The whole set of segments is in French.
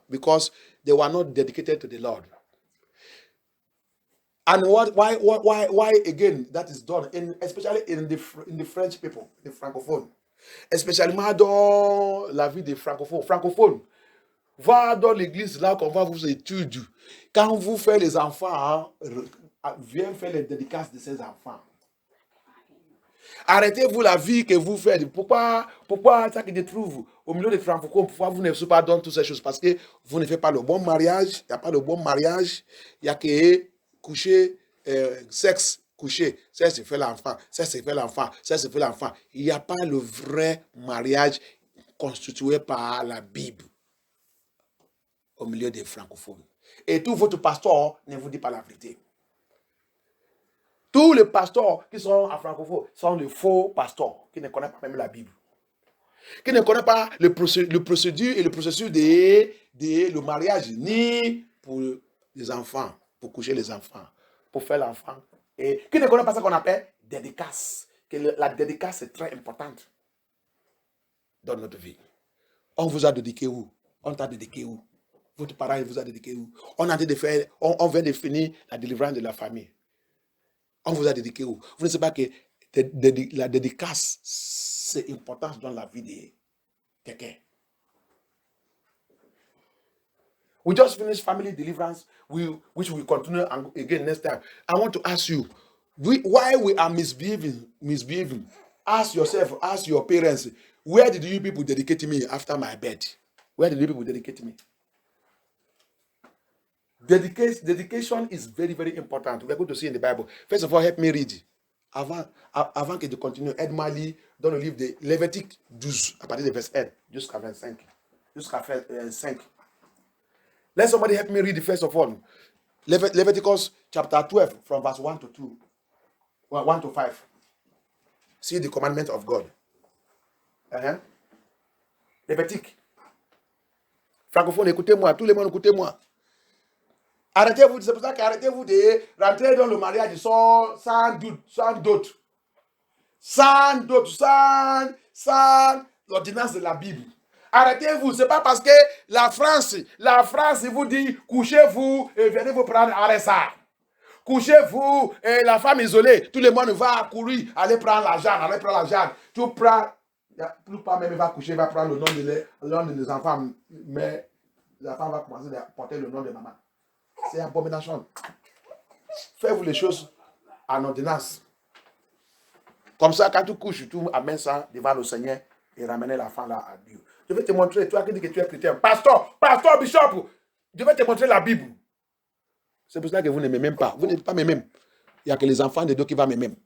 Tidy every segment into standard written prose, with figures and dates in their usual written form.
because they were not dedicated to the Lord. And why again that is done, especially in the French people, the francophone, especially dans la vie des francophones. Va dans l'église là qu'on va vous étudier. Quand vous faites les enfants, viens faire les dédicaces de ces enfants. Arrêtez-vous la vie que vous faites. Pourquoi ça qui te trouve au milieu des francophones, pourquoi vous ne pas dans toutes ces choses? Parce que vous ne faites pas le bon mariage. Il n'y a pas le bon mariage. Il n'y a que coucher, sexe, coucher. Ça, c'est fait l'enfant. Ça, c'est fait l'enfant. Ça, c'est fait l'enfant. Il n'y a pas le vrai mariage constitué par la Bible au milieu des francophones. Et tout votre pasteur ne vous dit pas la vérité. Tous les pasteurs qui sont à francophone sont les faux pasteurs qui ne connaissent pas même la Bible. Qui ne connaissent pas le procédure et le processus de le mariage, ni pour les enfants, pour coucher les enfants, pour faire l'enfant. Et qui ne connaissent pas ce qu'on appelle dédicace. Que la dédicace est très importante dans notre vie. On vous a dédié où? On t'a dédié où? Votre parent vous a dédié où? On vient de finir la délivrance de la famille. On vous a dédié où? Vous ne savez pas que la dédicace, c'est important dans la vie de quelqu'un. We just finished family deliverance, which we continue again next time. I want to ask you, why we are misbehaving? Ask yourself, ask your parents, where did you people dedicate me after my bed? Where did you people dedicate me? Dedication is very, very important. We're going to see in the Bible. First of all, help me read. Avant que de continuer, aide-moi à lire dans le livre de Lévitique 12, à partir de verset 1 jusqu'à 25. Jusqu'à 5. Let somebody help me read first of all. Leviticus chapter 12, from verse 1 to 2. 1 to 5. See the commandment of God. Lévitique. Francophone, écoutez-moi. Tout le monde, écoutez-moi. Arrêtez-vous, c'est pour ça qu'arrêtez-vous de rentrer dans le mariage sans doute, sans l'ordonnance de la Bible. Arrêtez-vous, c'est pas parce que la France vous dit couchez-vous et venez vous prendre à ça. Couchez-vous et la femme isolée, tout le monde va courir, aller prendre l'argent. Tu prends, plus pas même va coucher, va prendre le nom des enfants, mais la femme va commencer à porter le nom de maman. C'est abomination. Faites-vous les choses en ordonnance. Comme ça, quand tu couches, tu amènes ça devant le Seigneur et ramener la femme là à Dieu. Je vais te montrer, toi qui dis que tu es chrétien, pasteur, bishop, je vais te montrer la Bible. C'est pour ça que vous n'aimez même pas. Vous n'êtes pas même. Il n'y a que les enfants de Dieu qui vont même.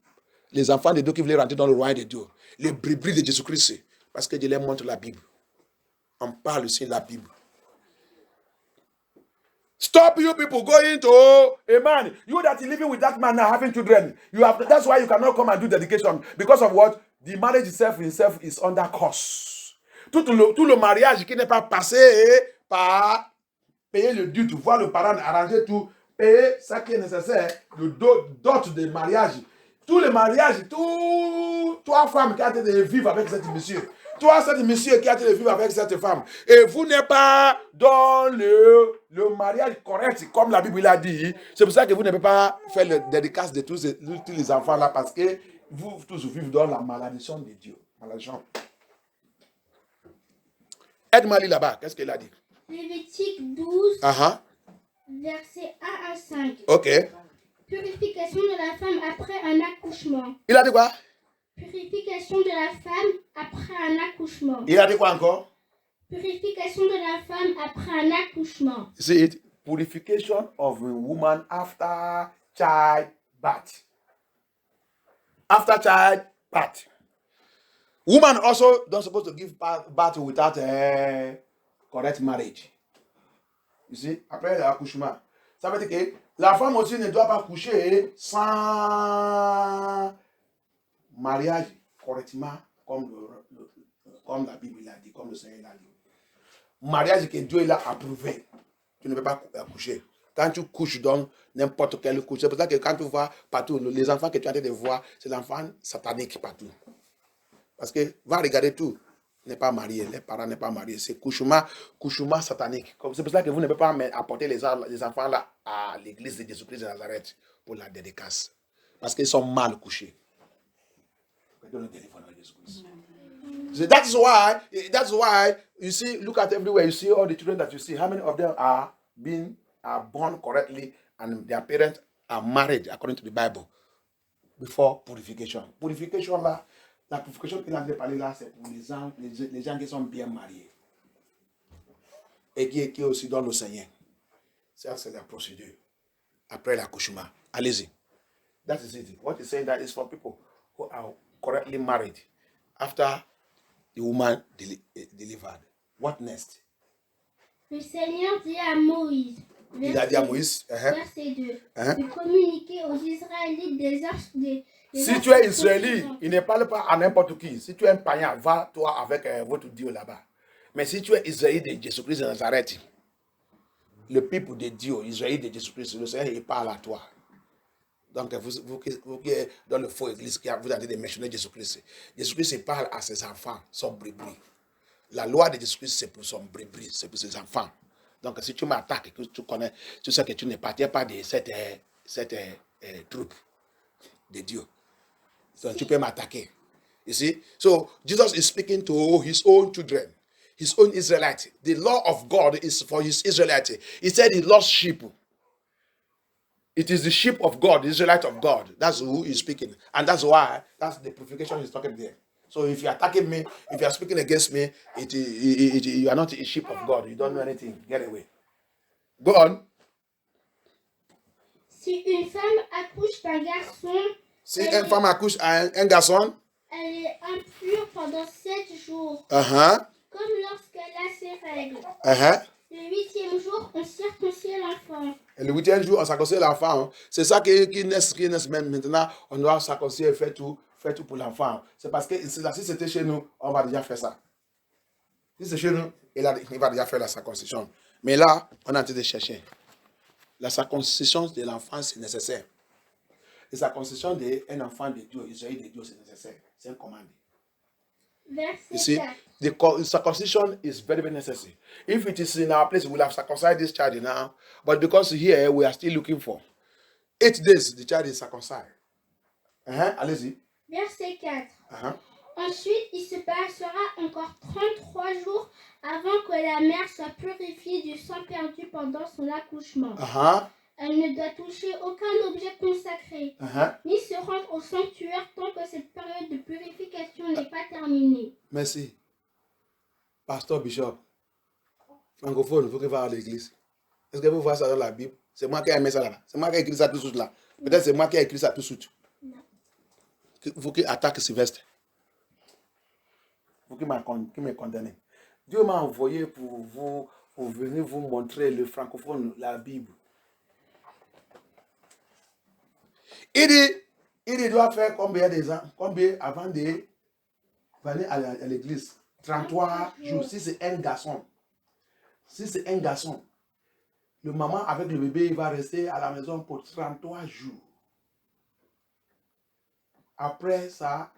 Les enfants de Dieu qui veulent rentrer dans le royaume de Dieu. Les brebis de Jésus-Christ. Parce que Dieu leur montre la Bible. On parle aussi de la Bible. Stop you people going to a man. You that is living with that man now having children. That's why you cannot come and do dedication. Because of what? The marriage itself is under curse. Tout le mariage qui n'est pas passé par payer le dû, voir le parent arranger tout, payer ce qui est nécessaire, le dot de mariage. Tout le mariage, toi femme qui a été de vivre avec cette monsieur. Toi, cet monsieur qui a été de vivre avec cette femme, et vous n'êtes pas dans le mariage correct, comme la Bible l'a dit. C'est pour ça que vous ne pouvez pas faire le dédicace de tous les enfants là, parce que vous tous vivez dans la malédiction de Dieu. Malédiction. Aide-moi là-bas, qu'est-ce qu'elle a dit? Lévitique 12, versets 1 à 5. Ok. Purification de la femme après un accouchement. Il a dit quoi? Purification de la femme après un accouchement. Il a dit quoi encore? Purification de la femme après un accouchement. See it? Purification of a woman after childbirth. After childbirth. Woman also don't supposed to give birth without a correct marriage. You see? Après l'accouchement. Ça veut dire que la femme aussi ne doit pas coucher sans mariage correctement, comme la Bible l'a dit, comme le Seigneur l'a dit. Mariage que Dieu l'a approuvé. Tu ne peux pas coucher. Quand tu couches dans n'importe quelle couche, c'est pour ça que quand tu vois partout, les enfants que tu as de voir, c'est l'enfant satanique partout. Parce que va regarder tout. n'est pas marié, les parents n'est pas mariés. C'est couchement satanique. C'est pour ça que vous ne pouvez pas apporter les enfants là à l'église de Jésus-Christ de Nazareth pour la dédicace. Parce qu'ils sont mal couchés. So that's why you see, look at everywhere, you see all the children that you see, how many of them are born correctly and their parents are married according to the Bible before purification. Purification là, la purification qu'il a parlé là, c'est pour les gens qui sont bien mariés et qui est aussi dans le Seigneur. Ça, c'est la procédure après l'accouchement. Allez-y. That is it. What he's saying that is for people who are correctly married after the woman delivered. What next? Le Seigneur dit à Moïse, Il a dit à Moïse, verset 2, de communiquer aux Israélites des si tu es israélite, il ne parle pas à n'importe qui. Si tu es un païen, va toi avec votre Dieu là-bas. Mais si tu es israélite de Jésus-Christ de Nazareth, le peuple de Dieu, Israël de Jésus-Christ, le Seigneur, il parle à toi. Donc, vous qui êtes dans le faux église, vous êtes en train de mentionner Jésus-Christ. Jésus-Christ parle à ses enfants, son brebis. La loi de Jésus-Christ, c'est pour son brebis, c'est pour ses enfants. Donc, si tu m'attaques, que tu connais, tu sais que tu ne partais pas de cette troupe de Dieu. Donc, tu peux m'attaquer. You see? So, Jesus is speaking to his own children, his own Israelites. The law of God is for his Israelites. He said he lost sheep. It is the sheep of God, the Israelite of God. That's who he's speaking. And that's why, that's the purification he's talking there. So if you're attacking me, if you're speaking against me, you are not a sheep of God. You don't know anything. Get away. Go on. Si une femme accouche d'un garçon, Si une femme accouche un garçon, elle est impure pendant 7 jours. Comme lorsqu'elle a ses règles. Le 8e jour, on circoncie l'enfant. Et le 8e jour, on circoncie l'enfant. C'est ça qui naît maintenant. On doit circoncire et faire tout pour l'enfant. C'est parce que si c'était chez nous, on va déjà faire ça. Si c'est chez nous, il va déjà faire la circoncision. Mais là, on est en train de chercher. La circoncision de l'enfant, c'est nécessaire. La circoncision d'un enfant de Dieu, Israël de Dieu, c'est nécessaire. C'est un commande. Verset 4. The circumcision is very, very necessary. If it is in our place, we'll have circumcised this child now. But because here we are still looking for 8 days, the child is circumcised. Allez-y. Verset 4. Ensuite, il se passera encore 33 jours avant que la mère soit purifiée du sang perdu pendant son accouchement. Elle ne doit toucher aucun objet consacré, ni se rendre au sanctuaire tant que cette période de purification n'est pas terminée. Merci. Pasteur Bishop, francophone, vous qui va à l'église. Est-ce que vous voyez ça dans la Bible? C'est moi qui ai mis ça là. C'est moi qui ai écrit ça tout de suite là. Peut-être c'est moi qui ai écrit ça tout de suite. Non. Vous qui attaquez Sylvestre. Vous qui me condamnez. Dieu m'a envoyé pour venir vous montrer le francophone, la Bible. Il doit faire combien avant de venir à l'église? 33 jours. Si c'est un garçon, le maman avec le bébé, il va rester à la maison pour 33 jours. Après ça,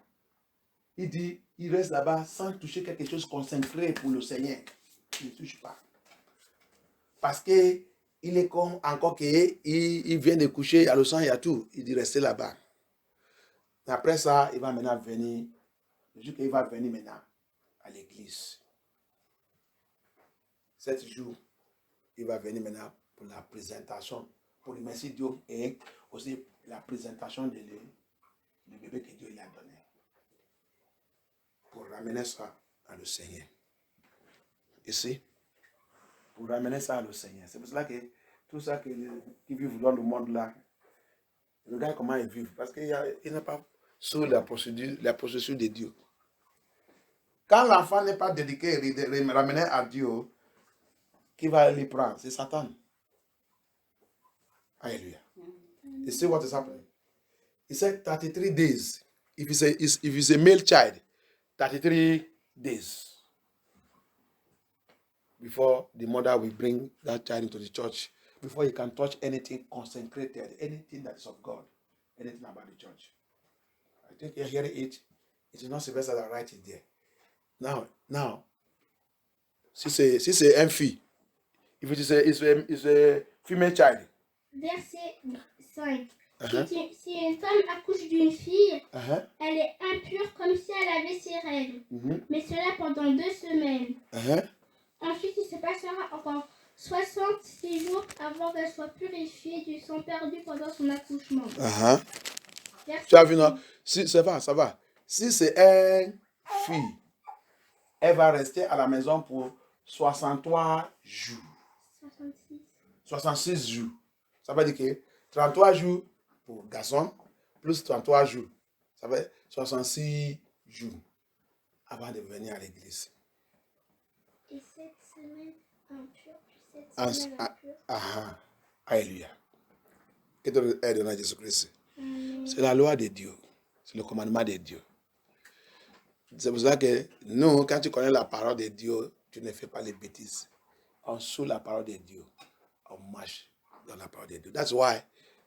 il reste là-bas sans toucher quelque chose consacré pour le Seigneur. Il ne touche pas. Parce que il est comme encore qu'il vient de coucher, il y a le sang, il y a tout. Il dit rester là-bas. Après ça, il va maintenant venir. Le jour qu'il va venir maintenant à l'église. 7 jours, il va venir maintenant pour la présentation, pour remercier Dieu et aussi la présentation du bébé que Dieu lui a donné. Pour ramener ça à le Seigneur. Ici. Pour ramener ça à le Seigneur. C'est pour cela que tout ça qui vivent dans le monde là, regarde comment ils vivent. Parce qu'il n'est pas sous la procédure de Dieu. Quand l'enfant n'est pas dédié, ramené à Dieu, qui va les prendre? C'est Satan. Alléluia. You see what is happening? He said 33 days. If it's a male child, 33 days. Before the mother will bring that child into the church, before he can touch anything consecrated, anything that is of God, anything about the church. I think you're hearing it. It is not Sylvester that writes it there. Now, si c'est un fille, if it is a female child. Verset 5. Si une femme accouche d'une fille, elle est impure comme si elle avait ses règles. Mais cela pendant 2 semaines. Ensuite, il se passera encore 66 jours avant qu'elle soit purifiée du sang perdu pendant son accouchement. Tu as vu, non? Si, ça va. Si c'est une fille, elle va rester à la maison pour 63 jours. 66 jours. Ça veut dire que 33 jours pour garçon, plus 33 jours. Ça veut dire 66 jours avant de venir à l'église. Et 7 semaines impures, puis 7 semaines impures. Alléluia. Que Dieu aide à Jésus-Christ. C'est la loi de Dieu. C'est le commandement de Dieu. C'est pour ça que nous, quand tu connais la parole de Dieu, tu ne fais pas les bêtises. On suit la parole de Dieu. On marche dans la parole de Dieu. That's why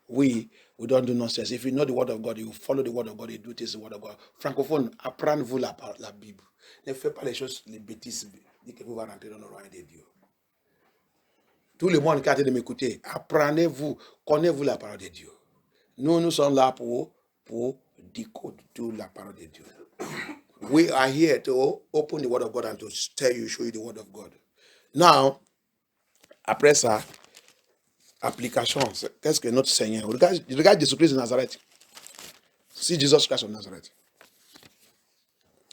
we don't do nonsense. If you know the word of God, you follow the word of God, you do this, the word of God. Francophone, apprenez-vous la Bible. Ne faites pas les choses, les bêtises, dit que vous allez rentrer dans le royaume de Dieu. Tout le monde qui a été de m'écouter, apprenez-vous, connaissez-vous la parole de Dieu. Nous sommes là pour décoder toute la parole de Dieu. We are here to open the word of God and to tell you, show you the word of God. Now, après ça, application, qu'est-ce que notre Seigneur... Regarde Jésus-Christ de Nazareth. See Jesus Christ of Nazareth.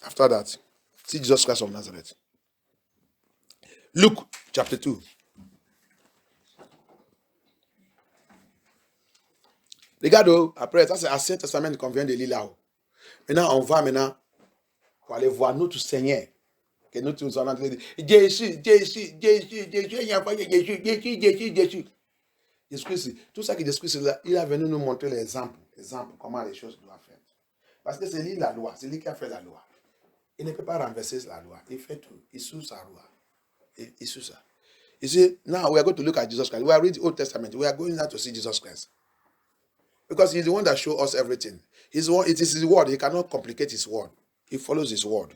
After that, see Jesus Christ of Nazareth. Luke chapter 2. Regarde, après, ça c'est l'Ancien Testament qu'on vient de lire là-haut. Maintenant, on va pour aller voir notre Seigneur. Que nous tous sommes en train de dire, Jésus. Jésus-Christ, tout ça que Jésus-Christ, il a venu nous montrer l'exemple, comment les choses doivent faire. Parce que c'est lui la loi, c'est lui qui a fait la loi. Il ne peut pas renverser la loi, il fait tout, il suit sa loi. Il suit ça. You see, now we are going to look at Jesus Christ. We are reading the Old Testament. We are going now to see Jesus Christ. Because he's the one that shows us everything. It is his word. He cannot complicate his word. He follows his word.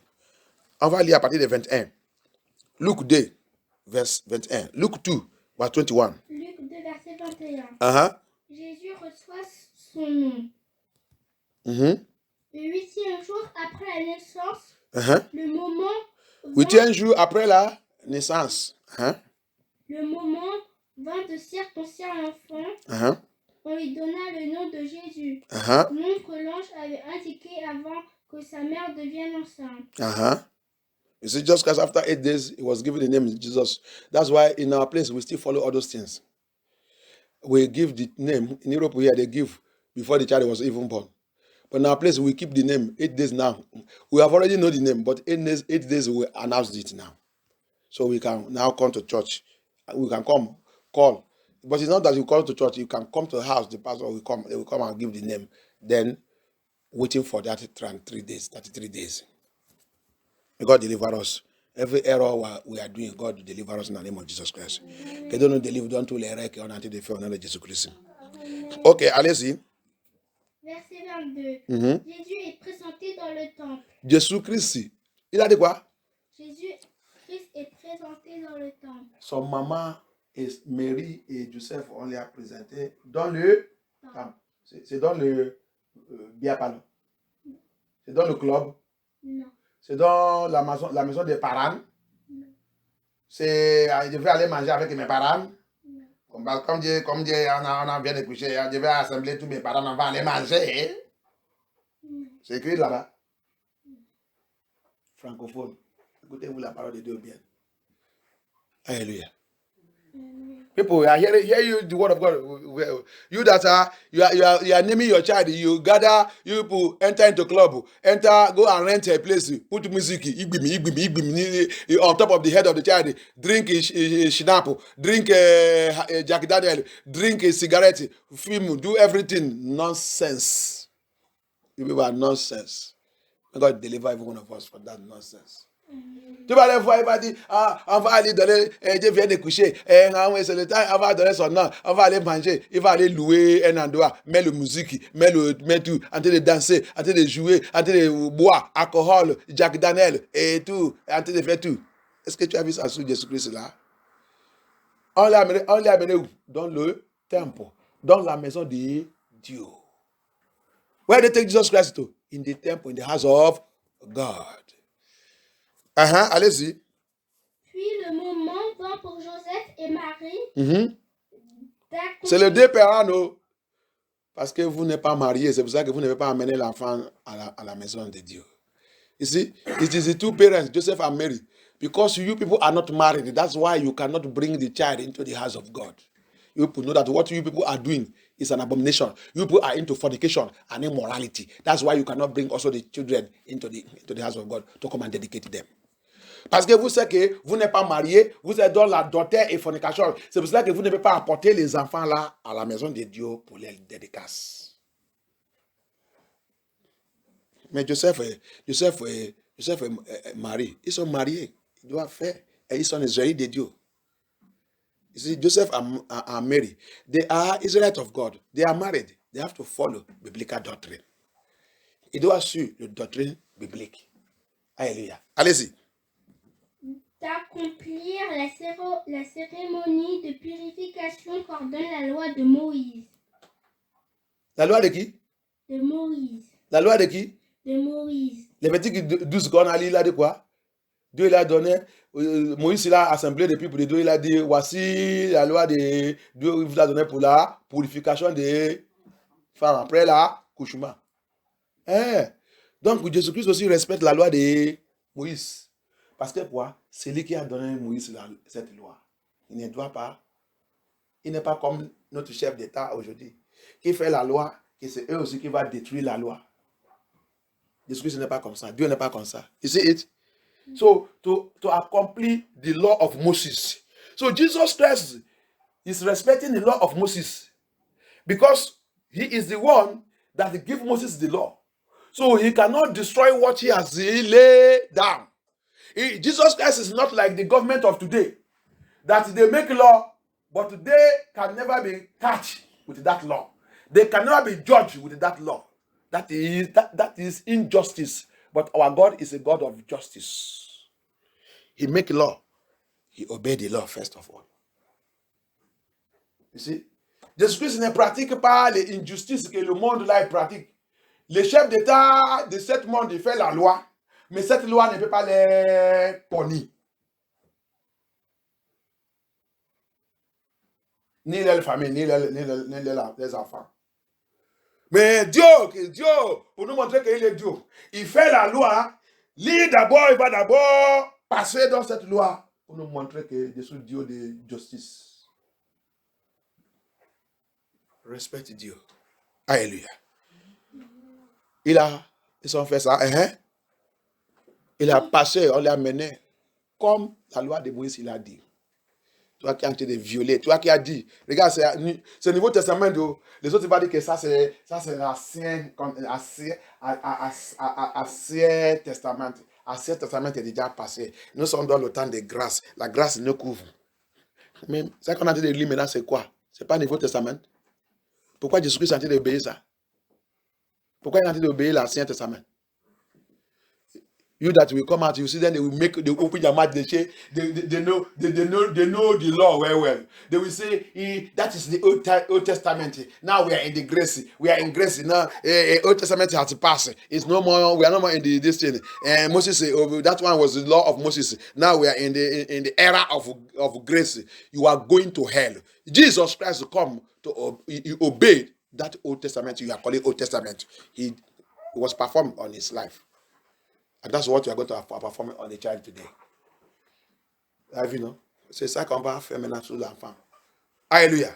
On va lire à partir de 21. Luc 2, verset 21. Luc 2, verset 21. Luc 2, verset 21. Jésus reçoit son nom. Le 8e jour après la naissance, le moment... 8e jour après la naissance. Le moment vint de circoncire l'enfant. On lui donna le nom de Jésus. Nom que l'ange avait indiqué avant que sa mère devienne enceinte. You see, just because after 8 days, he was given the name Jesus. That's why in our place, we still follow all those things. We give the name. In Europe here, they give before the child was even born. But in our place, we keep the name 8 days now. We have already know the name, but 8 days we announced it now. So we can now come to church. We can come, call. But it's not that you call to church. You can come to the house. The pastor will come. They will come and give the name. Then, waiting for that 33 days. God deliver us. Every error we are doing, God will deliver us in the name of Jesus Christ. Que Dieu nous délivre dans tous les règles qu'on a été fait au nom de Jésus-Christ. Ok, allez-y. Verset 22. Jésus est présenté dans le temple. Jésus-Christ, il a dit quoi? Jésus-Christ est présenté dans le temple. Son maman, et Marie et Joseph, on les a présentés dans le temple. C'est dans le Biapalo. C'est dans le club. Non. C'est dans la maison des parents. C'est, je vais aller manger avec mes parents. Comme on vient de coucher, je vais assembler tous mes parents, on va aller manger. C'est écrit là-bas. Francophone. Écoutez-vous la parole de Dieu bien. Alléluia. People are hear you the word of God. You that you are naming your child. You gather, you people enter into club, go and rent a place, put music, igbimi, on top of the head of the child. Drink shinapo, drink Jack Daniel, drink a cigarette, film, do everything nonsense. You people are nonsense. May God deliver every one of us from that nonsense. Tu vas aller voir, il va dire, ah, on va aller donner, Dieu vient de coucher, c'est le temps, on va donner son nom, on va aller manger, il va aller louer un endroit, mettre la musique, mettre tout, en train de danser, en train de jouer, en train de boire, alcool, Jack Daniel, et tout, en train de faire tout. Est-ce que tu as vu ça sur Jésus-Christ là? On l'a amené où? Dans le temple, dans la maison de Dieu. Where did they take Jesus Christ to? In the temple, in the house of God. Allez-y. Puis le moment vint pour Joseph et Marie. C'est le deux parents, non? Parce que vous n'êtes pas mariés, c'est pour ça que vous n'avez pas amené l'enfant à la maison de Dieu. You see, it is the two parents, Joseph and Mary. Because you people are not married, that's why you cannot bring the child into the house of God. You people know that what you people are doing is an abomination. You people are into fornication and immorality. That's why you cannot bring also the children into the house of God to come and dedicate them. Parce que vous savez que vous n'êtes pas marié, vous êtes dans l'adultère et fornication. C'est pour cela que vous ne pouvez pas apporter les enfants là à la maison de Dieu pour les dédicaces. Mais Joseph et Marie, ils sont mariés. Ils doivent faire. Et ils sont les Israélites de Dieu. You see, Joseph and Mary, they are Israelites of God. They are married. They have to follow biblical doctrine. Ils doivent suivre la doctrine biblique. Alléluia. Allez-y. D'accomplir la cérémonie de purification qu'ordonne la loi de Moïse. La loi de qui? De Moïse. La loi de qui? De Moïse. Lévitique 12 qu'on a lu là de quoi? Dieu il a donné, Moïse il a assemblé des peuples de Dieu, il a dit, voici la loi de Dieu, il vous a donné pour la purification des femmes après l'accouchement. Donc Jésus-Christ aussi respecte la loi de Moïse. Parce que quoi? C'est lui qui a donné Moïse cette loi. Il ne doit pas, il n'est pas comme notre chef d'État aujourd'hui, qui fait la loi, et c'est eux aussi qui vont détruire la loi. Jésus-Christ n'est pas comme ça. Dieu n'est pas comme ça. You see it? So, to accomplish the law of Moses. So, Jesus Christ is respecting the law of Moses because he is the one that gave Moses the law. So, he cannot destroy what he has laid down. Jesus Christ is not like the government of today, that they make law, but they can never be catched with that law. They can never be judged with that law. That is injustice. But our God is a God of justice. He make law. He obey the law first of all. You see? Jésus-Christ ne pratique pas les injustices que le monde là pratique. Le chef d'État de ce monde il fait la loi, mais cette loi ne peut pas les punir. Ni les familles, ni les enfants. Mais Dieu, pour nous montrer qu'il est Dieu, il fait la loi. Lui d'abord, il va d'abord passer dans cette loi pour nous montrer que je suis Dieu de justice. Respecte Dieu. Alléluia. Ils ont fait ça. Il a passé, on l'a mené comme la loi de Moïse, il a dit. Toi qui as été violé, toi qui as dit, regarde, c'est le Nouveau Testament, les autres vont dire que ça c'est l'Ancien Testament. L'Ancien Testament est déjà passé. Nous sommes dans le temps de grâce. La grâce nous couvre. Mais ça qu'on a dit de lire maintenant, c'est quoi? C'est pas le Nouveau Testament. Pourquoi Jésus-Christ est en train d'obéir ça? Pourquoi il est en train d'obéir l'Ancien Testament? You that will come out, you see them, they will open their mouth, they say, they know the law very well. They will say, that is the Old Testament. Now we are in the grace. We are in grace now. Old Testament has passed. It's no more. We are no more in this thing. And Moses said, that one was the law of Moses. Now we are in the era of grace. You are going to hell. Jesus Christ come to obey that Old Testament. You are calling Old Testament. It was performed on his life. And that's what you are going to perform on the child today. Have you know? C'est ça qu'on va faire maintenant sur l'enfant. Alléluia.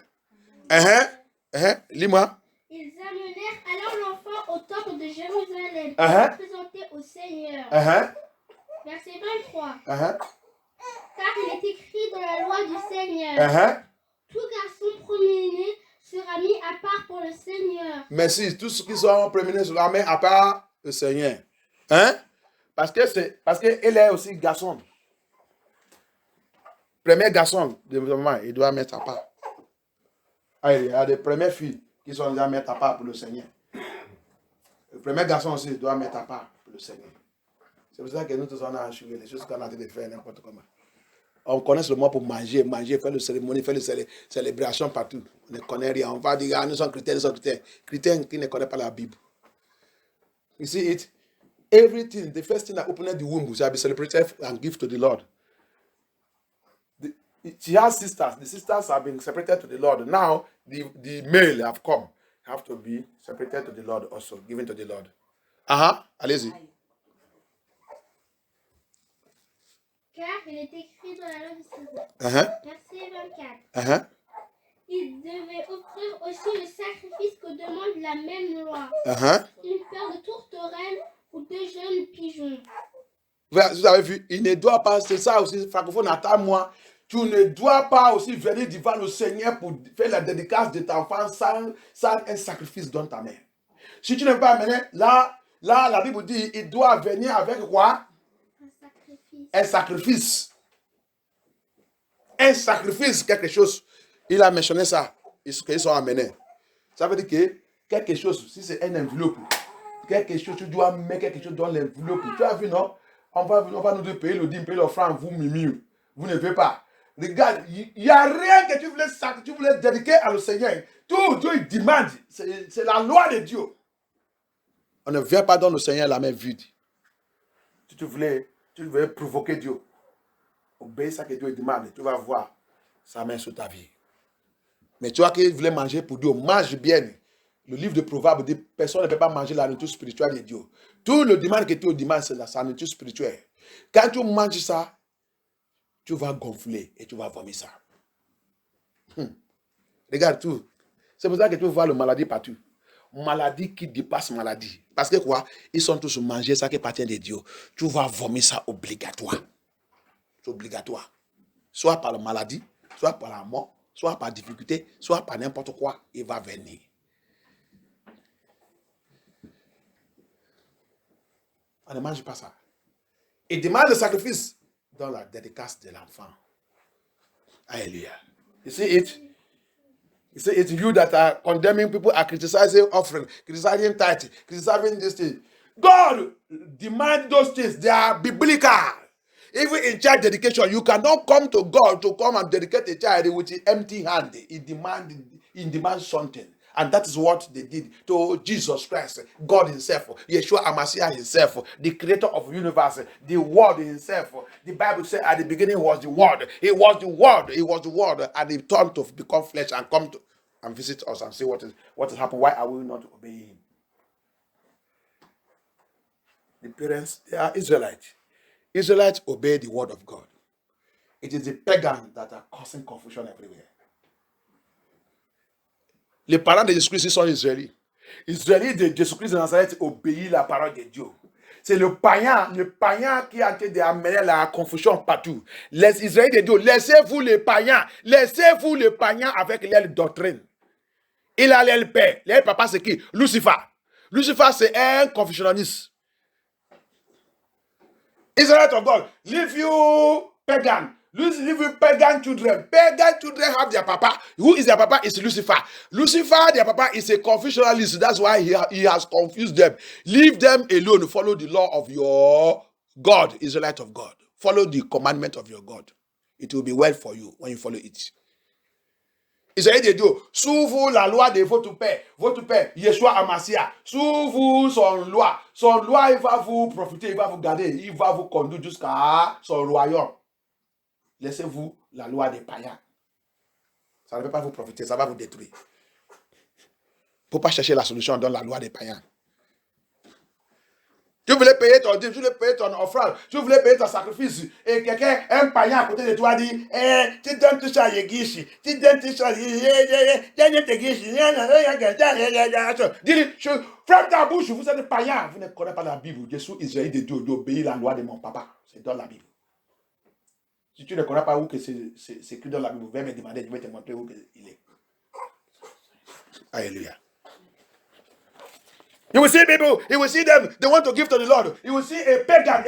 Lis-moi. Ils amenèrent alors l'enfant au temple de Jérusalem pour le présenter au Seigneur. Verset 23. Car il est écrit dans la loi du Seigneur. Tout garçon premier-né sera mis à part pour le Seigneur. Merci. Tous ceux qui sont premier-nés sera mis à part le Seigneur. Parce qu'elle est aussi garçon. Premier garçon de maman, il doit mettre à part. Il y a des premières filles qui sont déjà mettre à part pour le Seigneur. Le premier garçon aussi doit mettre à part pour le Seigneur. C'est pour ça que nous tous on a assuré les choses qu'on a en train de faire n'importe comment. On connaît seulement pour manger, faire le cérémonie, faire les célébrations partout. On ne connaît rien. On va dire, nous sommes chrétiens, nous sommes chrétiens. Chrétiens qui ne connaissent pas la Bible. You see it? Everything, the first thing that opened the womb shall be celebrated and give to the Lord. She has sisters. The sisters have been separated to the Lord. Now, the male have come. Have to be separated to the Lord also, given to the Lord. Allez-y. Car il est écrit dans la loi de César. Verset 24. Il devait offrir aussi le sacrifice que demande la même loi. Une paire de tourterelles ou 2 jeunes pigeons. Vous avez vu, il ne doit pas, c'est ça aussi, francophone, attends-moi. Tu ne dois pas aussi venir devant le Seigneur pour faire la dédicace de ton enfant sans un sacrifice dans ta main. Si tu ne peux pas amener, là, la Bible dit, il doit venir avec quoi? Un sacrifice. Un sacrifice, quelque chose. Il a mentionné ça, qu'ils sont amenés. Ça veut dire que quelque chose, si c'est un enveloppe, quelque chose, tu dois mettre quelque chose dans l'enveloppe. Tu as vu, non? On va nous dire payer le dîme, payer l'offrande, vous mimi, vous ne veux pas. Regarde, il n'y a rien que tu voulais dédiquer à le Seigneur. Tout Dieu il demande. C'est la loi de Dieu. On ne vient pas dans le Seigneur la main vide. Si tu voulais provoquer Dieu, obéis ça que Dieu demande. Tu vas voir sa main sur ta vie. Mais tu vois qu'il voulait manger pour Dieu, mange bien. Le livre de Proverbes dit personne ne peut pas manger la nourriture spirituelle de Dieu. Tout le demande que tu demandes, c'est sa nourriture spirituelle. Quand tu manges ça, tu vas gonfler et tu vas vomir ça. Regarde tout. C'est pour ça que tu vois la maladie partout. Maladie qui dépasse maladie. Parce que quoi? Ils sont tous mangés ça qui appartient de Dieu. Tu vas vomir ça obligatoire. C'est obligatoire. Soit par la maladie, soit par la mort, soit par difficulté, soit par n'importe quoi, il va venir. On ne mange pas ça. Il demande le sacrifice dans la dédicace de l'enfant. Alléluia. You see it? You see it's you that are condemning people, are criticizing offering, criticizing tithe, criticizing this thing. God demands those things. They are biblical. Even in child dedication, you cannot come to God to come and dedicate a child with an empty hand. He demands something. And that is what they did to Jesus Christ, God himself, Yeshua HaMashiach himself, the creator of the universe, the Word himself. The Bible said at the beginning was the Word. He was the Word. He was the Word. And he turned to become flesh and come to and visit us and see what has happened. Why are we not obeying him? The parents, they are Israelites. Israelites obey the word of God. It is the pagans that are causing confusion everywhere. Les parents de Jésus-Christ sont Israélites. Israélites de Jésus-Christ de Nazareth obéissent la parole de Dieu. C'est le païen qui est en train d'amener la confusion partout. Les Israélites de Dieu, laissez-vous les païens avec leur doctrine. Il a leur père. Leur papa, c'est qui? Lucifer. Lucifer, c'est un confusionniste. Israel of God, leave you pagan. Leave you pagan children. Pagan children have their papa. Who is their papa? Is Lucifer. Lucifer, their papa, is a confucianist. That's why he has confused them. Leave them alone. Follow the law of your God, Israelite of God. Follow the commandment of your God. It will be well for you when you follow it. Israël de Dieu, sous vous la loi de votre père, Yeshua HaMashiach, sous vous son loi, il va vous profiter, il va vous garder, il va vous conduire jusqu'à son royaume. Laissez-vous la loi des païens. Ça ne peut pas vous profiter, ça va vous détruire. Il ne faut pas chercher la solution dans la loi des païens. Tu voulais payer ton dîme, tu voulais payer ton offrande, tu voulais payer ton sacrifice. Et quelqu'un, un païen à côté de toi dit, tu donnes tout ça à l'église, tu donnes tout ça à l'église, dis-lui, ferme ta bouche, vous êtes païen, vous ne connaissez pas la Bible. Je suis Israël de Dieu, d'obéir la loi de mon papa. C'est dans la Bible. Si tu ne connais pas où que c'est écrit dans la Bible, viens me demander, je vais te montrer où il est. Alléluia. You will see people, you will see them, they want to give to the Lord. You will see a pagan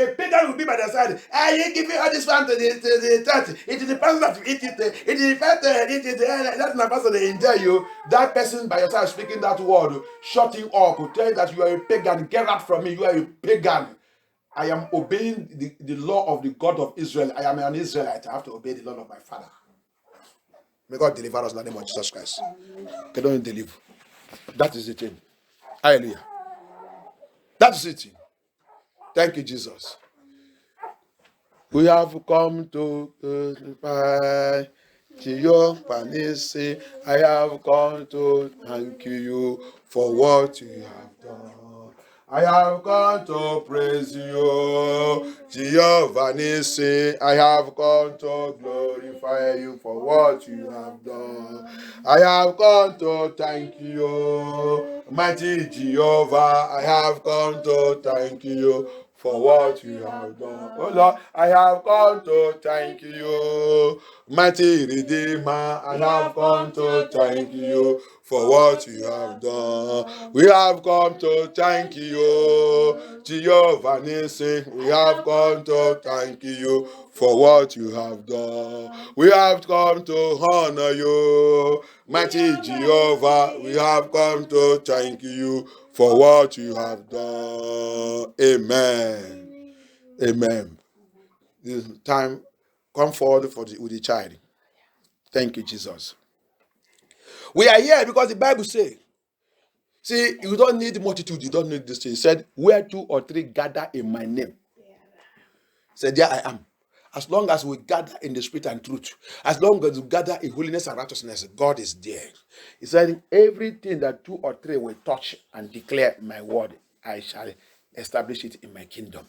will be by their side. I ain't giving all this one to the church. It is the person that eat it. It is the person eat it. That's my person they enjoy you. That person by your side speaking that word, shutting up, will tell you that you are a pagan. Get out from me, you are a pagan. I am obeying the law of the God of Israel. I am an Israelite. I have to obey the law of my father. May God deliver us in the name of Jesus Christ. Can don't deliver. That is the thing. Hallelujah. That is it. Thank you, Jesus. We have come to glorify your Panisi. I have come to thank you for what you have done. I have come to praise you, Jehovah Nissi. I have come to glorify you for what you have done. I have come to thank you, mighty Jehovah. I have come to thank you for what you have done. Oh Lord, I have come to thank you, mighty Redeemer. I have come to thank you for what you have done. We have come to thank you, Jehovah Nissi. We have come to thank you for what you have done. We have come to honor you, mighty Jehovah. We have come to thank you for what you have done. Amen. Amen. This time, come forward with the child. Thank you, Jesus. We are here because the Bible says, see, you don't need multitude, you don't need this thing. It said, where 2 or 3 gather in my name. Said, there I am. As long as we gather in the spirit and truth, as long as we gather in holiness and righteousness, God is there. He said, everything that 2 or 3 will touch and declare my word, I shall establish it in my kingdom.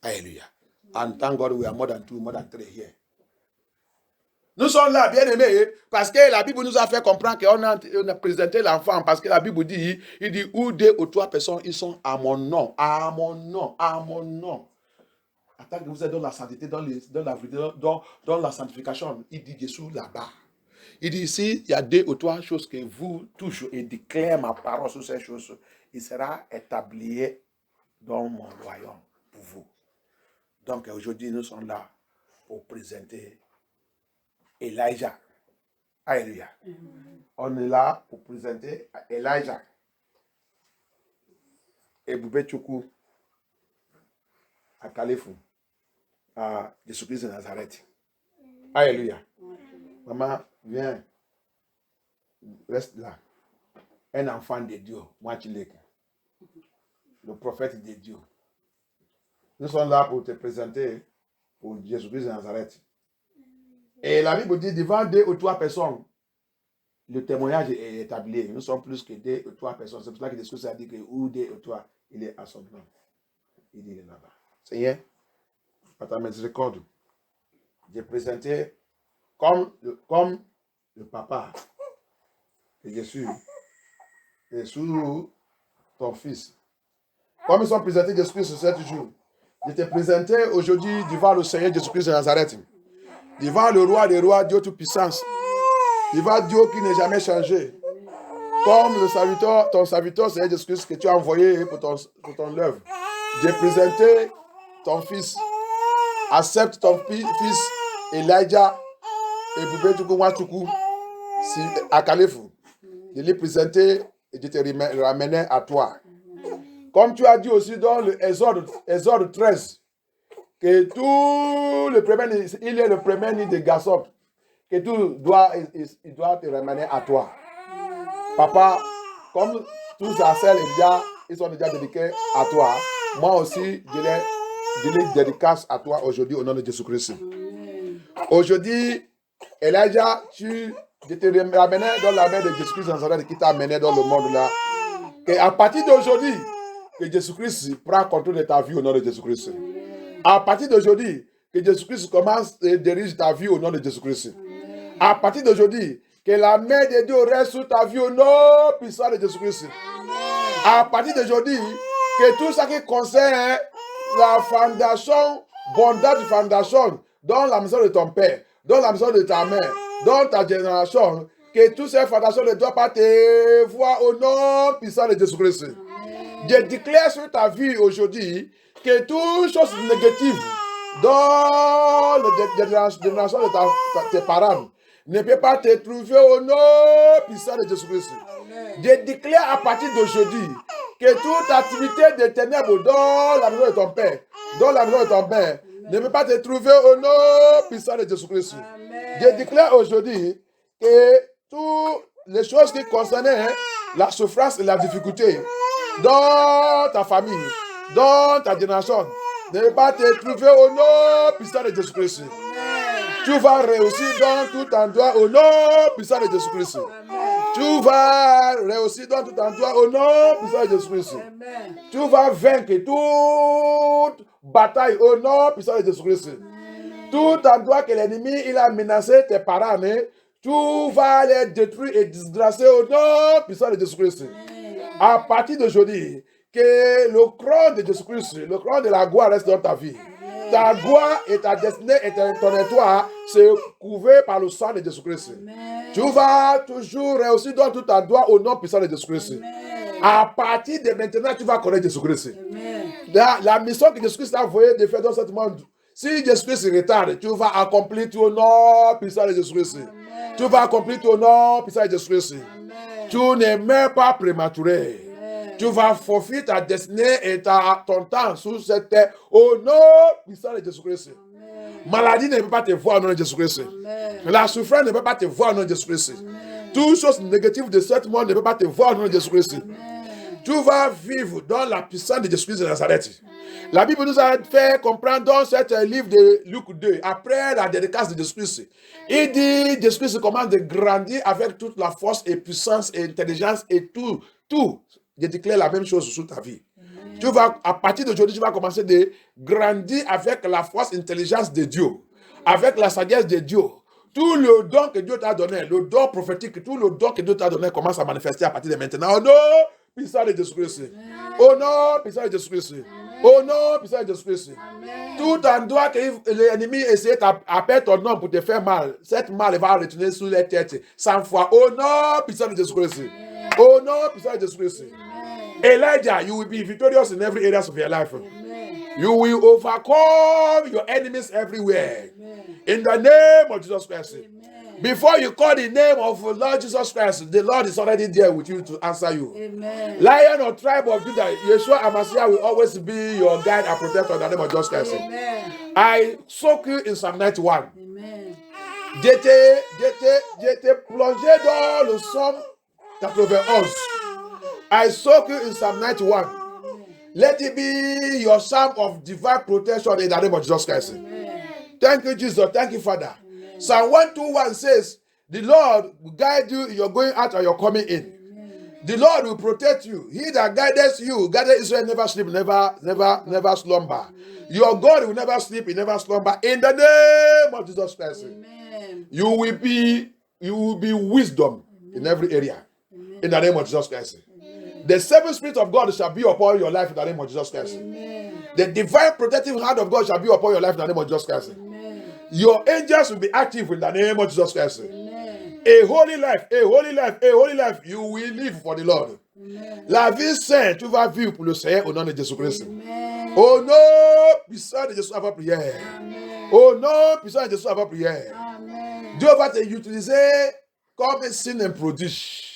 Hallelujah. And thank God we are more than 2, more than 3 here. Nous sommes là, bien aimés, parce que la Bible nous a fait comprendre qu'on a présenté l'enfant, parce que la Bible dit, il dit, où 2 ou 3 personnes, ils sont à mon nom, à mon nom, à mon nom. Attends que vous êtes dans la sainteté, dans la sanctification, il dit Jésus là-bas. Il dit ici, il y a 2 ou 3 choses que vous touchez et déclarez ma parole sur ces choses. Il sera établi dans mon royaume pour vous. Donc aujourd'hui, nous sommes là pour présenter Elijah. Alléluia. On est là pour présenter Elijah. Et Boubé Tchoukou à Califou, à Jésus-Christ de Nazareth. Alléluia. Maman, viens. Reste là. Un enfant de Dieu, moi tu l'es. Le prophète de Dieu. Nous sommes là pour te présenter pour Jésus-Christ de Nazareth. Et la Bible dit, devant 2 ou 3 personnes, le témoignage est établi. Nous sommes plus que 2 ou 3 personnes. C'est pour cela que Jésus a dit que où 2 ou 3, il est à son nom. Il dit, il est là-bas. Seigneur, par ta miséricorde, j'ai présenté comme le papa que je suis, et sous ton fils. Comme ils sont présentés Jésus-Christ ce 7 jours, je t'ai présenté aujourd'hui devant le Seigneur Jésus-Christ de Nazareth. Devant le roi des rois, Dieu toute-puissance. Devant Dieu qui n'est jamais changé. Comme ton serviteur, Seigneur Jésus-Christ, que tu as envoyé pour ton œuvre. J'ai présenté ton fils. Accepte ton fils, Elijah, et Boubé Tchoukou à Califou. Je l'ai présenté et je te ramenais à toi. Comme tu as dit aussi dans le Exode 13, que tout le premier, il est le premier des garçons, que tout il doit te ramener à toi. Papa, comme tous les sœurs, ils sont déjà dédiés à toi, moi aussi, je les dédicace à toi aujourd'hui au nom de Jésus-Christ. Aujourd'hui, Elijah, je te ramenais dans la main de Jésus-Christ qui t'a amené dans le monde là. Et à partir d'aujourd'hui, que Jésus-Christ prend contrôle de ta vie au nom de Jésus-Christ. À partir d'aujourd'hui, que Jésus-Christ commence et dirige ta vie au nom de Jésus-Christ. À partir d'aujourd'hui, que la main de Dieu reste sur ta vie au nom puissant de Jésus-Christ. À partir d'aujourd'hui, que tout ça qui concerne la fondation, bondage fondation, dans la maison de ton père, dans la maison de ta mère, dans ta génération, que toutes ces fondations ne doivent pas te voir au nom puissant de Jésus-Christ. Je déclare sur ta vie aujourd'hui que toute chose négative dans la génération de tes parents ne peut pas te trouver au nom puissant de Jésus-Christ. Je déclare à partir d'aujourd'hui que toute activité de ténèbres dans la maison de ton père, dans la maison de ton père, ne peut pas te trouver au nom puissant de Jésus-Christ. Je déclare aujourd'hui que toutes les choses qui concernaient la souffrance et la difficulté dans ta famille, dans ta génération, ne peut pas te trouver au nom puissant de Jésus-Christ. Tu vas réussir dans tout endroit au nom puissant de Jésus-Christ. Tu vas réussir dans tout endroit au nom puissant de Jésus-Christ. Tu vas vaincre toute bataille au nom puissant de Jésus-Christ. Tout endroit que l'ennemi il a menacé tes parents, tu vas les détruire et disgracer au nom puissant de Jésus-Christ. À partir d'aujourd'hui, que le croix de Jésus-Christ, le croix de la gloire reste dans ta vie. Ta gloire et ta destinée et ton étoile c'est couvert par le sang de Jésus-Christ. Tu vas toujours réussir dans tout ta gloire au nom puissant de Jésus-Christ. À partir de maintenant, tu vas connaître Jésus-Christ. La mission que Jésus-Christ a envoyée de faire dans ce monde, si Jésus-Christ retarde, tu vas accomplir tout au nom puissant de Jésus-Christ. Tu vas accomplir tout au nom puissant de Jésus-Christ. Tu n'es même pas prématuré. Tu vas forfait ta destinée et ton temps sous cette terre au nom puissant de Jésus-Christ. Maladie ne peut pas te voir au nom de Jésus-Christ. La souffrance ne peut pas te voir au nom de Jésus-Christ. Toutes choses négatives de ce monde ne peut pas te voir au nom de Jésus-Christ. Tu vas vivre dans la puissance de Jésus-Christ de Nazareth. La Bible nous a fait comprendre dans ce livre de Luc 2, après la dédicace de Jésus-Christ, il dit Jésus-Christ commence de grandir avec toute la force et puissance et intelligence et tout. Je déclare la même chose sur ta vie. Tu vas, à partir d'aujourd'hui, tu vas commencer de grandir avec la force et intelligence de Dieu, avec la sagesse de Dieu. Tout le don que Dieu t'a donné, le don prophétique, tout le don que Dieu t'a donné commence à manifester à partir de maintenant. Au nom puissant de Jésus-Christ. Au nom puissant de Jésus-Christ. Au nom puissant de Jésus-Christ. Tout endroit que l'ennemi essaie d'appeler ton nom pour te faire mal, cette mal va retourner sur les têtes 100 fois. Au nom puissant de Jésus-Christ. Au nom puissant de Jésus-Christ. Elijah, you will be victorious in every area of your life. You will overcome your enemies everywhere. In the name of Jesus Christ. Before you call the name of Lord Jesus Christ, the Lord is already there with you to answer you. Amen. Lion or tribe of Judah, Yeshua HaMashiach will always be your guide and protector in the name of Jesus Christ. Amen. I soak you in Psalm 91. Amen. J'étais plongé dans le Psalm 91. I soak you in Psalm 91. Let it be your psalm of divine protection in the name of Jesus Christ. Amen. Thank you, Jesus. Thank you, Father. Amen. Psalm 121 says, the Lord will guide you in your going out and your coming in. Amen. The Lord will protect you. He that guideth you, guided Israel, never sleep, never slumber. Your God will never sleep, he never slumber. In the name of Jesus Christ. Amen. You will be wisdom in every area. Amen. In the name of Jesus Christ. The seven spirits of God shall be upon your life in the name of Jesus Christ. Amen. The divine protective hand of God shall be upon your life in the name of Jesus Christ. Amen. Your angels will be active in the name of Jesus Christ. Amen. A holy life, you will live for the Lord. Amen. La vie sainte, tu vas vivre pour le Seigneur au nom de Jésus-Christ. Amen. Au nom puissant de Jésus, avant prière. Amen. Au nom puissant de Jésus, avant prière. Amen. Dieu va te utiliser comme un signe et prodige.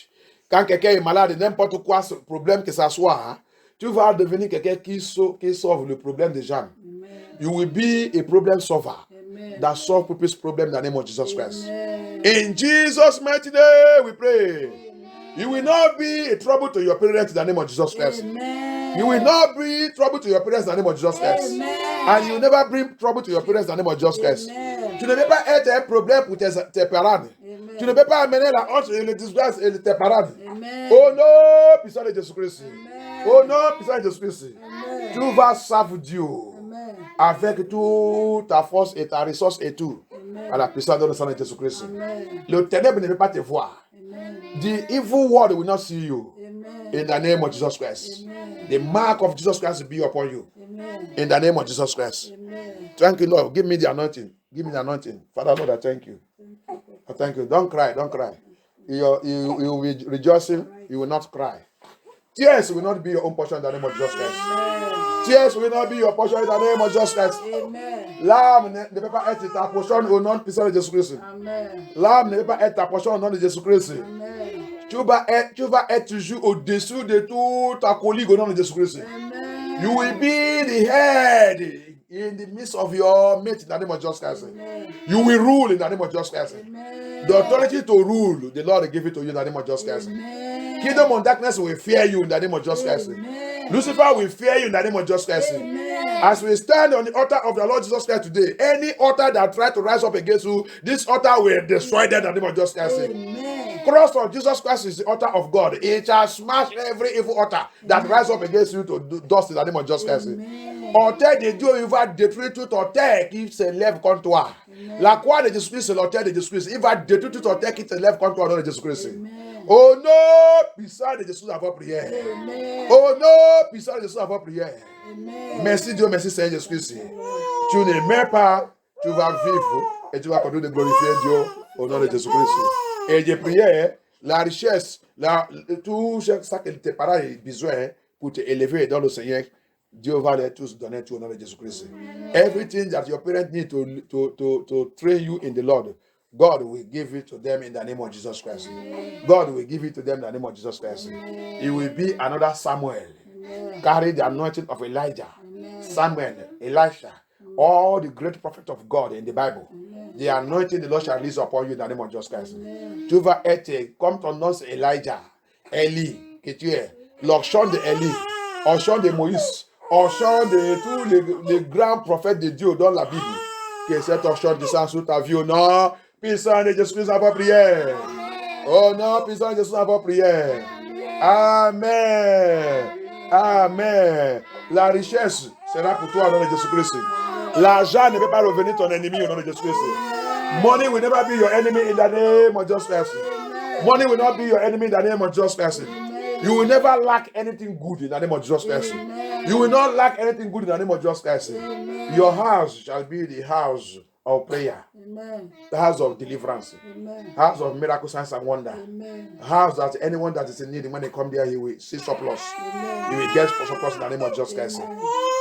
Quand quelqu'un est malade, n'importe quoi, ce problème que ça soit, hein, tu vas devenir quelqu'un qui sauve le problème des gens. Amen. You will be a problem solver Amen. that solve people's problem in the name of Jesus Christ. Amen. In Jesus' mighty name, we pray. You will not be a trouble to your parents in the name of Jesus Christ. Amen. You will not be trouble to your parents in the name of Jesus Christ. Amen. And you will never bring trouble to your parents in the name of Jesus Christ. Amen. Tu ne peux pas être un problème pour tes parents. Amen. Tu ne peux pas amener la honte et le disgrâce et tes parents. Amen. Au nom puissant de Jésus-Christ. Amen. Au nom puissant de Jésus-Christ. Amen. Tu vas servir Dieu Amen. avec toute ta force et ta ressource et tout. Amen. À la puissance de sang de Jésus-Christ. Amen. Le ténèbre ne peut pas te voir. Amen. The evil world will not see you. Amen. In the name of Jesus Christ. Amen. The mark of Jesus Christ will be upon you. Amen. In the name of Jesus Christ. Amen. Thank you, Lord. Give me the anointing. Give me the anointing. Father, Lord, I thank you. I thank you. Don't cry. Don't cry. You will be rejoicing. You will not cry. Tears will not be your own portion in the name of Jesus Christ. Tears will not be your portion in the name of Jesus Christ. L'âme ne peut pas être ta portion au nom puissant de Jésus-Christ. L'âme ne peut pas être ta portion au nom de Jésus-Christ. Tu vas être toujours au-dessus de toute ta colligue au nom de Jésus-Christ. You will be the head in the midst of your mate in the name of Jesus Christ. You will rule in the name of Jesus Christ. The authority to rule, the Lord will give it to you in the name of Jesus Christ. Kingdom of darkness will fear you in the name of Jesus Christ. Lucifer will fear you in the name of Jesus Christ. As we stand on the altar of the Lord Jesus Christ today, any altar that tries to rise up against you, this altar will destroy them in the name of Jesus Christ. Cross of Jesus Christ is the altar of God. It shall smash every evil altar that rises up against you to dust in the name of Jesus Christ. Autel de Dieu, il va détruire tout autel qui se lève contre toi. La croix de Jésus-Christ, c'est l'autel de Jésus-Christ. Il va détruire tout autel qui se lève contre toi au nom de Jésus-Christ. Au nom puissant de Jésus, avant prière. Au nom puissant de Jésus, avant prière. Merci Dieu, merci Seigneur Jésus-Christ. Tu ne meurs pas, tu vas vivre et tu vas continuer de glorifier Dieu au nom de Jésus-Christ. Et je priais la richesse, tout ça que tes parents ont besoin pour te élever dans le Seigneur, Dieu va les tous donner tout au nom de Jésus-Christ. Everything that your parents need to train you in the Lord, God will give it to them in the name of Jesus Christ. God will give it to them in the name of Jesus Christ. It will be another Samuel. Carry the anointing of Elijah, Samuel, Elisha, all the great prophets of God in the Bible. The anointing the Lord shall release upon you in the name of Jesus Christ. Tu vas être comme ton nom c'est Elijah, Élie, que tu es, l'onction de Élie, onction de Moïse, onction de tous les grands prophètes de Dieu dans la Bible. Que cette onction descende sur ta vie au nom puissant de Jésus-Christ à votre prière. Au nom puissant de Jésus à votre prière. Amen. Amen. La richesse sera pour toi au nom de Jésus-Christ. L'argent ne peut pas revenir ton ennemi au nom de Jésus-Christ. Money will never be your enemy in the name of Jesus Christ. Money will not be your enemy in the name of Jesus Christ. You will never lack anything good in the name of Jesus Christ. You will not lack anything good in the name of Jesus Christ. Your house shall be the house of prayer. The house of deliverance. House of miracles, signs and wonder. House that anyone that is in need, when they come there, he will see surplus. He will get surplus in the name of Jesus Christ.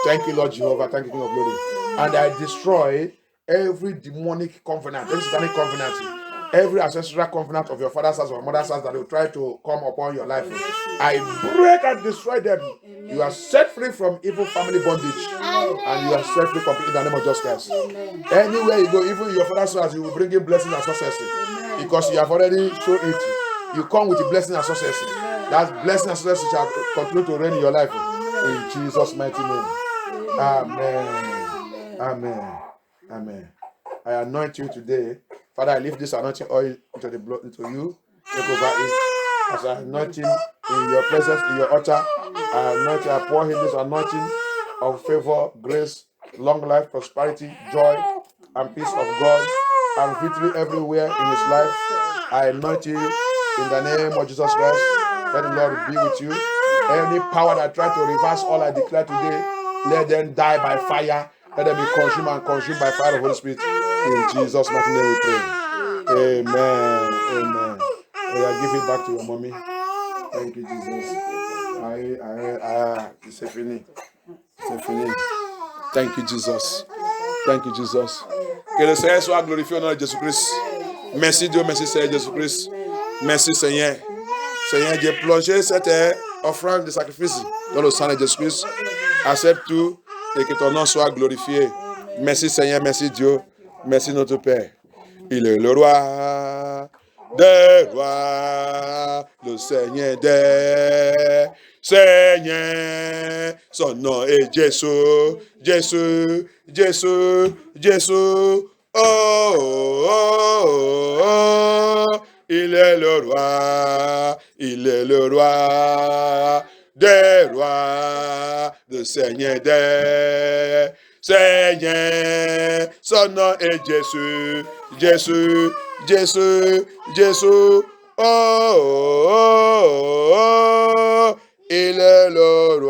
Thank you, Lord Jehovah. Thank you, King of Glory. And I destroy every demonic covenant, every satanic covenant, every ancestral covenant of your father's house or mother's house that will try to come upon your life. I break and destroy them. You are set free from evil family bondage, and you are set free completely in the name of Jesus Christ. Anywhere you go, even in your father's house, you will bring in blessing and success because you have already shown it. You come with a blessing and success. That blessing and success shall continue to reign in your life in Jesus' mighty name. Amen. Amen. Amen. I anoint you today. Father, I lift this anointing oil into the blood into you. Take over it. As I anoint him in your presence, in your altar, I pour him this anointing of favor, grace, long life, prosperity, joy, and peace of God, and victory everywhere in his life. I anoint you in the name of Jesus Christ. Let the Lord be with you. Any power that tries to reverse all I declare today, let them die by fire. Let them be consumed by fire of the Holy Spirit. In Jesus' mighty name we pray. Amen. Amen. I give it back to your mommy. Thank you, Jesus. C'est fini. C'est fini. Thank you, Jesus. Thank you, Jesus. Que le Seigneur soit glorifié au nom de Jésus-Christ. Merci Dieu, merci Seigneur Jésus-Christ. Merci Seigneur. Seigneur, j'ai plongé cette offrande de sacrifice dans le sang de Jésus-Christ. Accepte tout et que ton nom soit glorifié. Merci Seigneur, merci Dieu. Merci notre Père. Il est le roi des rois, le Seigneur des seigneurs. Son nom est Jésus, Jésus, Jésus, Jésus. Oh, oh, oh, oh. Il est le roi, il est le roi des rois, le Seigneur des Seigneur, son nom est Jésus, Jésus, Jésus, Jésus. Oh, oh, oh, oh, il est le roi.